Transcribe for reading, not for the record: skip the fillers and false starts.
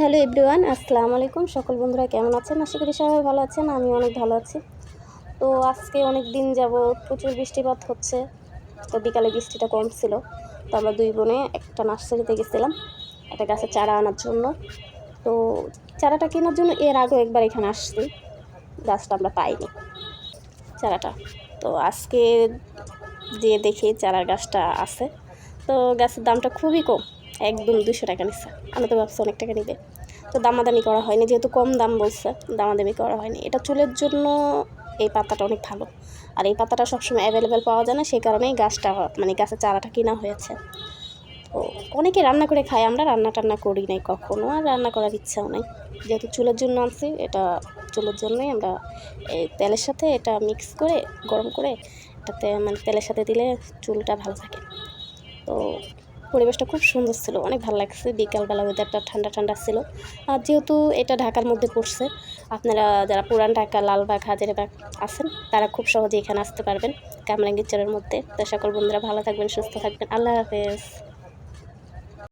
Hello everyone, আসসালামু আলাইকুম। সকল বন্ধুরা কেমন আছেন? আশা করি সবাই ভালো আছেন। আমি অনেক ভালো আছি। তো আজকে অনেক দিন যাবৎ প্রচুর বৃষ্টিপাত হচ্ছে। তো বিকালে বৃষ্টিটা কম ছিল। তো আমরা দুই বোনে একটা নার্সারিতে গেছিলাম একটা গাছের চারা আনার জন্য। তো চারাটা কেনার জন্য এর আগেও একবার এখানে আসছি, গাছটা আমরা পাইনি চারাটা। তো আজকে যেয়ে দেখি চারার গাছটা আছে। তো গাছের দামটা খুবই কম, একদম 200 টাকা নিচ্ছে। আমরা তো ভাবছি অনেক টাকা নিবে, তো দামাদামি করা হয়নি, যেহেতু কম দাম বলছে দামাদামি করা হয়নি। এটা চুলের জন্য এই পাতাটা অনেক ভালো, আর এই পাতাটা সবসময় অ্যাভেলেবেল পাওয়া যায় না, সেই কারণেই গাছটা গাছের চারাটা কিনা হয়েছে। তো অনেকে রান্না করে খায়, আমরা রান্না টান্না করি নাই কখনো, আর রান্না করার ইচ্ছাও নাই। যেহেতু চুলের জন্য আনছি, এটা চুলের জন্যই আমরা এই তেলের সাথে এটা মিক্স করে গরম করে এটাতে তেলের সাথে দিলে চুলটা ভালো থাকে। তো পরিবেশটা খুব সুন্দর ছিল, অনেক ভালো লাগছে। বিকালবেলা ওয়েদারটা ঠান্ডা ঠান্ডা ছিল। আর যেহেতু এটা ঢাকার মধ্যে পড়ছে, আপনারা যারা পুরান ঢাকা, লালবাগ, হাজারীবাগ আছেন, তারা খুব সহজে এখানে আসতে পারবেন কামরাঙ্গীরচরের মধ্যে। তো সকল বন্ধুরা ভালো থাকবেন, সুস্থ থাকবেন। আল্লাহ হাফেজ।